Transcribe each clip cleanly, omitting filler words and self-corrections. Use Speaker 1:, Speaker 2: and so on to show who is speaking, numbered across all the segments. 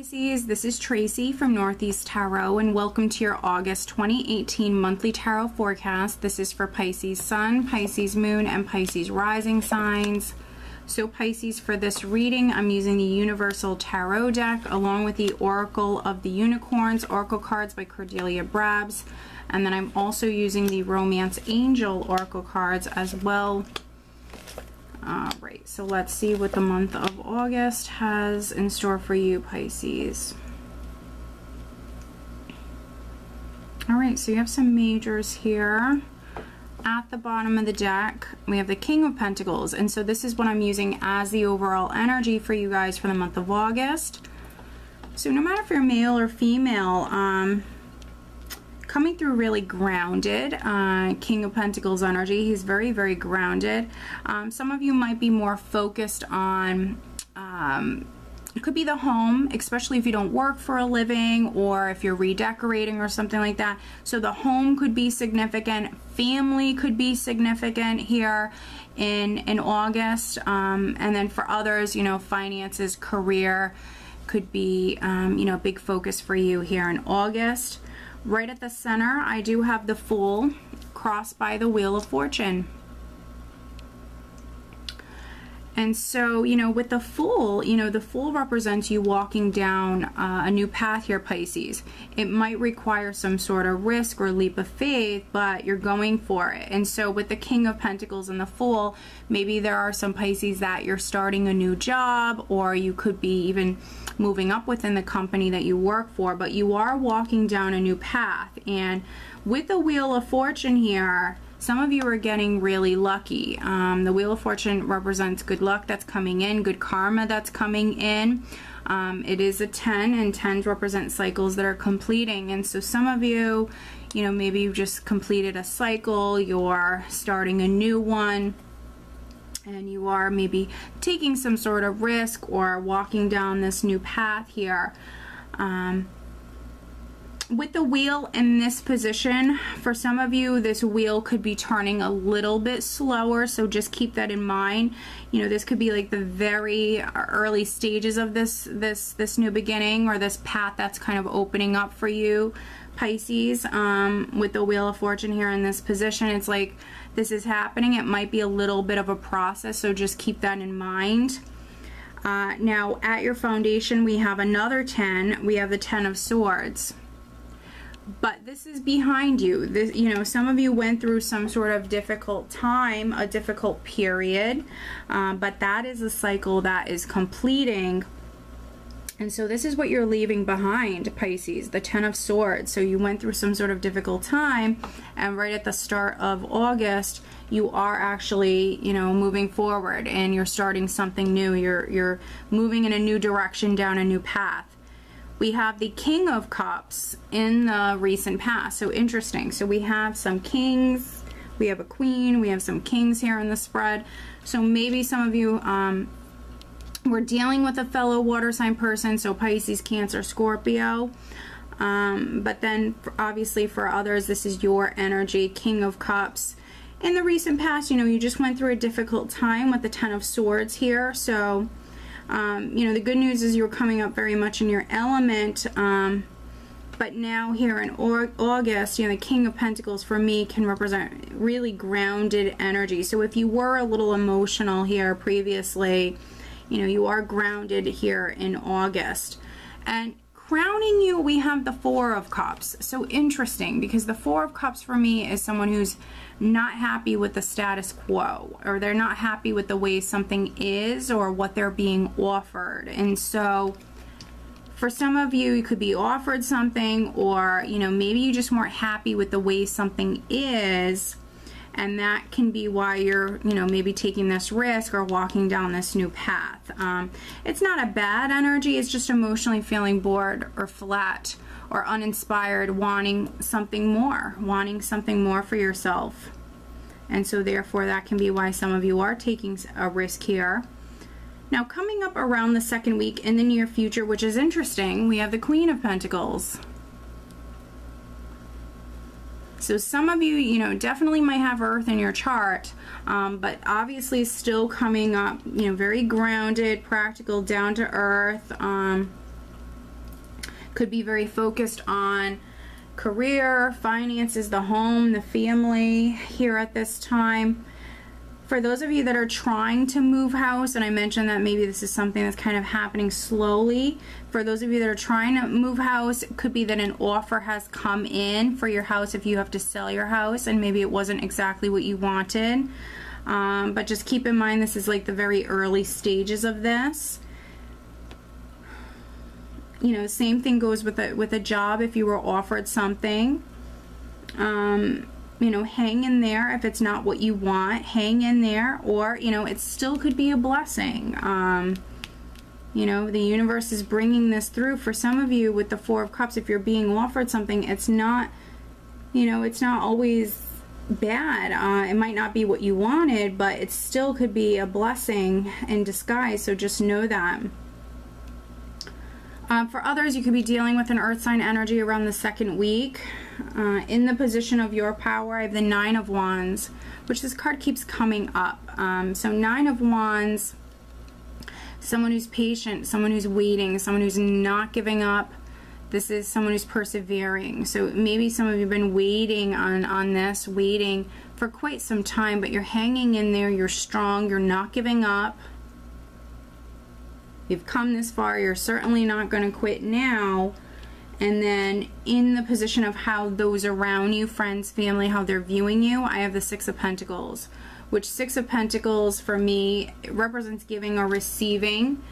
Speaker 1: Pisces, this is Tracy from Northeast Tarot, and welcome to your August 2018 monthly tarot forecast. This is for Pisces Sun, Pisces Moon, and Pisces Rising signs. So Pisces, for this reading, I'm using the Universal Tarot deck along with the Oracle of the Unicorns, Oracle cards by Cordelia Brabs, and then I'm also using the Romance Angel Oracle cards as well. Alright, so let's see what the month of August has in store for you, Pisces. Alright, so you have some majors here. At the bottom of the deck, we have the King of Pentacles, and so this is what I'm using as the overall energy for you guys for the month of August. So no matter if you're male or female, coming through really grounded. King of Pentacles energy, he's very, very grounded. Some of you might be more focused on, it could be the home, especially if you don't work for a living or if you're redecorating or something like that. So the home could be significant, family could be significant here in August. And then for others, you know, finances, career could be, you know, a big focus for you here in August. Right at the center, I do have the Fool crossed by the Wheel of Fortune. And so, you know, with the Fool, you know, the Fool represents you walking down a new path here, Pisces. It might require some sort of risk or leap of faith, but you're going for it. And so with the King of Pentacles and the Fool, maybe there are some Pisces that you're starting a new job, or you could be even moving up within the company that you work for, but you are walking down a new path. And with the Wheel of Fortune here, some of you are getting really lucky. The Wheel of Fortune represents good luck that's coming in, good karma that's coming in. It is a 10, and 10s represent cycles that are completing. And so some of you, you know, maybe you've just completed a cycle, you're starting a new one, and you are maybe taking some sort of risk or walking down this new path here. With the wheel in this position, for some of you, this wheel could be turning a little bit slower, so just keep that in mind. You know, this could be like the very early stages of this new beginning, or this path that's kind of opening up for you, Pisces. With the Wheel of Fortune here in this position, it's like this is happening. It might be a little bit of a process, so just keep that in mind. Now, at your foundation, we have another 10. We have the 10 of Swords. But this is behind you. This, you know, some of you went through some sort of difficult time, a difficult period, but that is a cycle that is completing. And so this is what you're leaving behind, Pisces, the 10 of Swords. So you went through some sort of difficult time, and right at the start of August, you are actually, you know, moving forward, and you're starting something new. You're moving in a new direction, down a new path. We have the King of Cups in the recent past. So interesting. So we have some kings, we have a queen, we have some kings here in the spread. So maybe some of you were dealing with a fellow water sign person, so Pisces, Cancer, Scorpio. But then obviously for others, this is your energy, King of Cups. In the recent past, you know, you just went through a difficult time with the 10 of Swords here. So you know, the good news is you're coming up very much in your element, but now here in August, you know, the King of Pentacles for me can represent really grounded energy. So if you were a little emotional here previously, you know, you are grounded here in August. And crowning you, we have the Four of Cups. So interesting, because the Four of Cups for me is someone who's not happy with the status quo, or they're not happy with the way something is or what they're being offered. And so for some of you, you could be offered something, or, you know, maybe you just weren't happy with the way something is, and that can be why you're, you know, maybe taking this risk or walking down this new path. It's not a bad energy, it's just emotionally feeling bored or flat or uninspired, wanting something more for yourself. And so therefore that can be why some of you are taking a risk here. Now, coming up around the second week in the near future, which is interesting, we have the Queen of Pentacles. So some of you, you know, definitely might have Earth in your chart, but obviously still coming up, you know, very grounded, practical, down to earth. Could be very focused on career, finances, the home, the family here at this time. For those of you that are trying to move house, and I mentioned that maybe this is something that's kind of happening slowly. For those of you that are trying to move house, it could be that an offer has come in for your house if you have to sell your house, and maybe it wasn't exactly what you wanted. But just keep in mind, this is like the very early stages of this. You know, same thing goes with a job. If you were offered something, you know, hang in there. If it's not what you want, hang in there. Or, you know, it still could be a blessing. You know, the universe is bringing this through. For some of you with the Four of Cups, if you're being offered something, it's not, you know, it's not always bad. It might not be what you wanted, but it still could be a blessing in disguise. So just know that. For others, you could be dealing with an earth sign energy around the second week. In the position of your power, I have the Nine of Wands, which this card keeps coming up. So Nine of Wands, someone who's patient, someone who's waiting, someone who's not giving up. This is someone who's persevering. So maybe some of you have been waiting on this, waiting for quite some time, but you're hanging in there, you're strong, you're not giving up. You've come this far, you're certainly not going to quit now. And then in the position of how those around you, friends, family, how they're viewing you, I have the Six of Pentacles, which Six of Pentacles for me represents giving or receiving.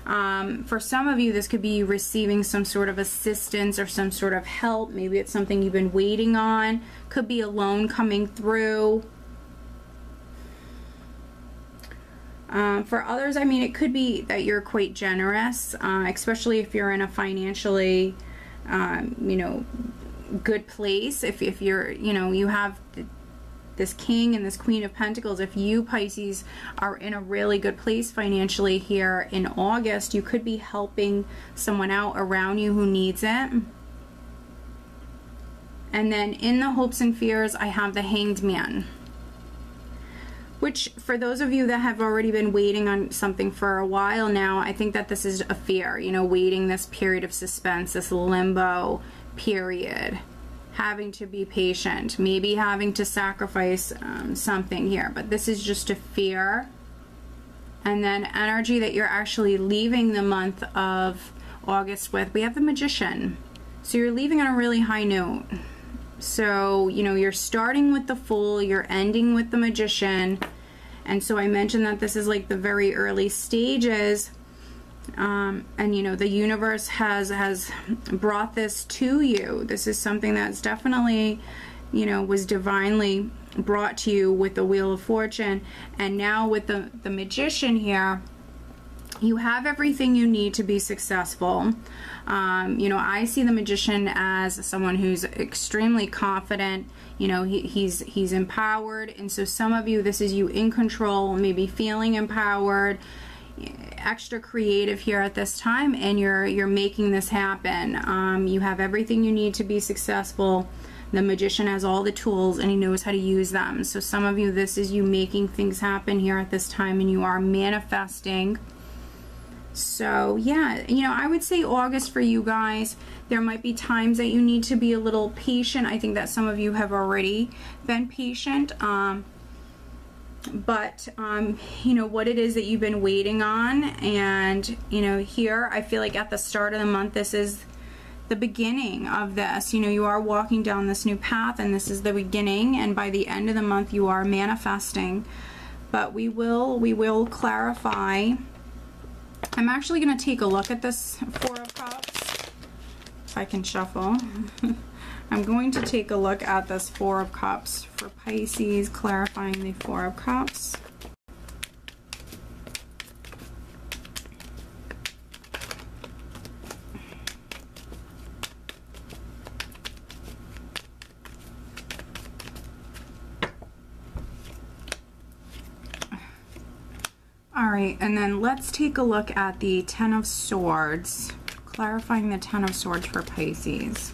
Speaker 1: For some of you, this could be receiving some sort of assistance or some sort of help. Maybe it's something you've been waiting on. Could be a loan coming through. For others, I mean, it could be that you're quite generous, especially if you're in a financially, you know, good place. If you're, you know, you have this King and this Queen of Pentacles. If you, Pisces, are in a really good place financially here in August, you could be helping someone out around you who needs it. And then in the hopes and fears, I have the Hanged Man, which for those of you that have already been waiting on something for a while now, I think that this is a fear, you know, waiting this period of suspense, this limbo period, having to be patient, maybe having to sacrifice something here, but this is just a fear. And then energy that you're actually leaving the month of August with, we have the Magician. So you're leaving on a really high note. So, you know, you're starting with the Fool, you're ending with the Magician. And so I mentioned that this is like the very early stages. And, you know, the universe has brought this to you. This is something that's definitely, you know, was divinely brought to you with the Wheel of Fortune. And now with the Magician here, you have everything you need to be successful. You know, I see the Magician as someone who's extremely confident. You know, he's empowered. And so some of you, this is you in control, maybe feeling empowered, extra creative here at this time, and you're making this happen. You have everything you need to be successful. The Magician has all the tools and he knows how to use them. So some of you, this is you making things happen here at this time, and you are manifesting. So yeah, you know, I would say August for you guys, there might be times that you need to be a little patient. I think that some of you have already been patient. But you know, what it is that you've been waiting on. And, you know, here, I feel like at the start of the month, this is the beginning of this. You know, you are walking down this new path, and this is the beginning. And by the end of the month, you are manifesting. But we will clarify. I'm actually going to take a look at this Four of Cups, if I can shuffle. I'm going to take a look at this Four of Cups for Pisces, clarifying the Four of Cups. Alright, and then let's take a look at the Ten of Swords, clarifying the Ten of Swords for Pisces.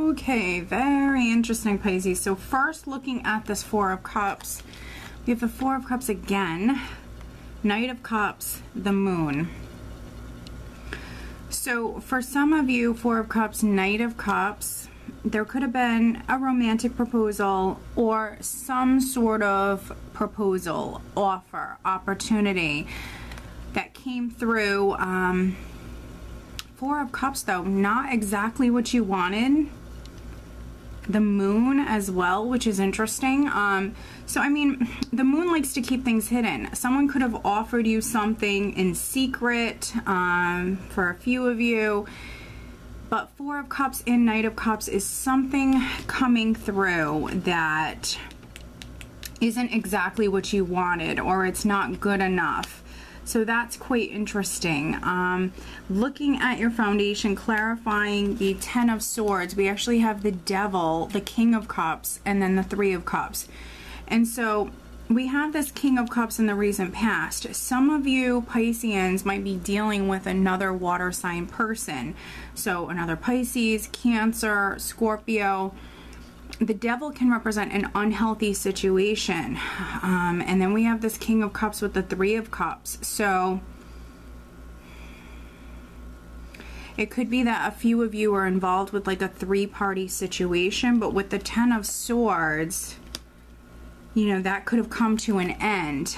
Speaker 1: Okay, very interesting, Pisces. So first, looking at this Four of Cups, we have the Four of Cups again, Knight of Cups, the Moon. So for some of you, Four of Cups, Knight of Cups, there could have been a romantic proposal or some sort of proposal, offer, opportunity that came through. Four of Cups, though, not exactly what you wanted. The Moon as well, which is interesting. So I mean, the Moon likes to keep things hidden. Someone could have offered you something in secret, for a few of you, but Four of Cups and Knight of Cups is something coming through that isn't exactly what you wanted, or it's not good enough. So that's quite interesting. Looking at your foundation, clarifying the Ten of Swords, we actually have the Devil, the King of Cups, and then the Three of Cups. And so we have this King of Cups in the recent past. Some of you Pisceans might be dealing with another water sign person. So another Pisces, Cancer, Scorpio. The Devil can represent an unhealthy situation. And then we have this King of Cups with the Three of Cups. So it could be that a few of you are involved with like a three-party situation, but with the Ten of Swords, you know, that could have come to an end.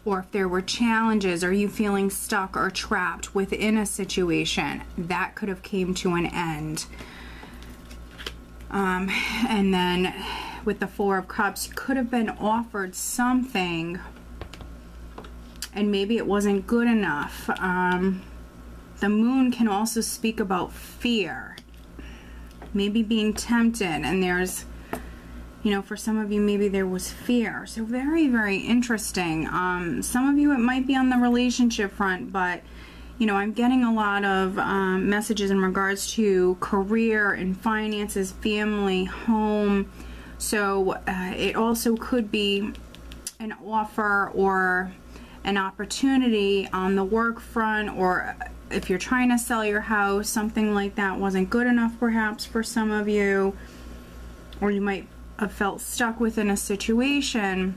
Speaker 1: Or if there were challenges, or you feeling stuck or trapped within a situation, that could have came to an end. And then with the Four of Cups, you could have been offered something and maybe it wasn't good enough. The Moon can also speak about fear, maybe being tempted, and there's, you know, for some of you maybe there was fear. So very, very interesting. Some of you it might be on the relationship front, but you know, I'm getting a lot of messages in regards to career and finances, family, home. So it also could be an offer or an opportunity on the work front, or if you're trying to sell your house, something like that wasn't good enough perhaps for some of you, or you might have felt stuck within a situation.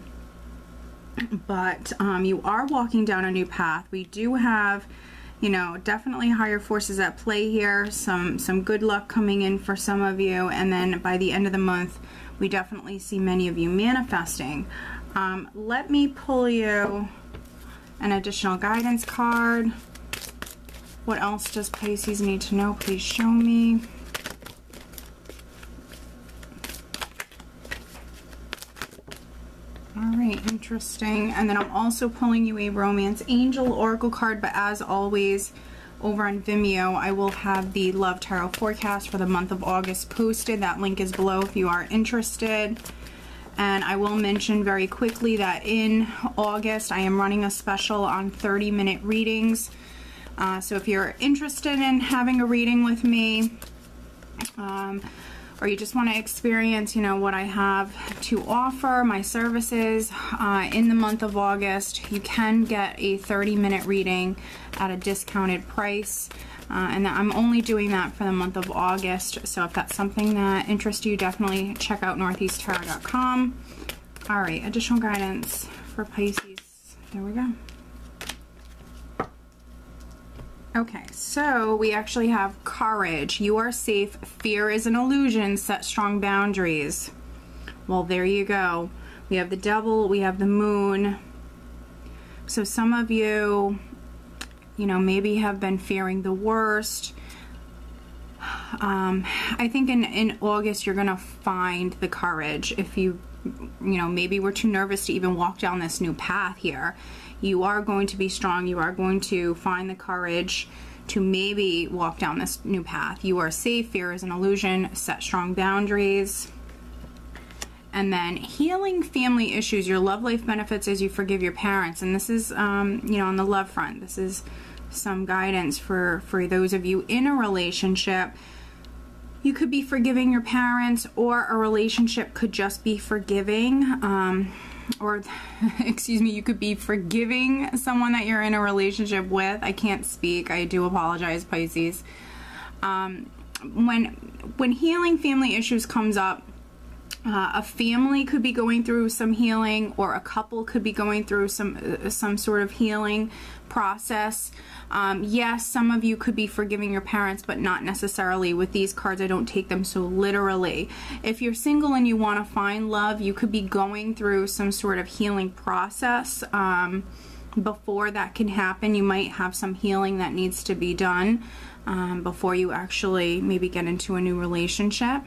Speaker 1: But you are walking down a new path. We do have, you know, definitely higher forces at play here, some good luck coming in for some of you, and then by the end of the month we definitely see many of you manifesting. Let me pull you an additional guidance card. What else does Pisces need to know? Please show me. Alright, interesting. And then I'm also pulling you a Romance Angel Oracle card, but as always, over on Vimeo, I will have the Love Tarot forecast for the month of August posted. That link is below if you are interested. And I will mention very quickly that in August, I am running a special on 30-minute readings. So if you're interested in having a reading with me, or you just want to experience, you know, what I have to offer, my services, in the month of August, you can get a 30-minute reading at a discounted price. And I'm only doing that for the month of August. So if that's something that interests you, definitely check out northeasttarot.com. All right, additional guidance for Pisces. There we go. Okay, so we actually have courage. You are safe. Fear is an illusion. Set strong boundaries. Well, there you go. We have the Devil. We have the Moon. So some of you, you know, maybe have been fearing the worst. I think in August you're going to find the courage. If you know, maybe were too nervous to even walk down this new path here, you are going to be strong. You are going to find the courage to maybe walk down this new path. You are safe. Fear is an illusion. Set strong boundaries. And then healing family issues. Your love life benefits as you forgive your parents. And this is, you know, on the love front. This is some guidance for those of you in a relationship. You could be forgiving your parents, or a relationship could just be forgiving. Or, excuse me, you could be forgiving someone that you're in a relationship with. I can't speak. I do apologize, Pisces. when healing family issues comes up, a family could be going through some healing, or a couple could be going through some sort of healing process. Yes, some of you could be forgiving your parents, but not necessarily. With these cards, I don't take them so literally. If you're single and you want to find love, you could be going through some sort of healing process. Before that can happen, you might have some healing that needs to be done before you actually maybe get into a new relationship.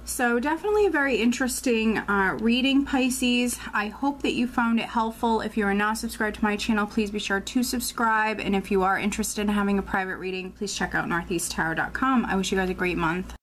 Speaker 1: So definitely a very interesting reading, Pisces. I hope that you found it helpful. If you are not subscribed to my channel, please be sure to subscribe. And if you are interested in having a private reading, please check out northeasttarot.com. I wish you guys a great month.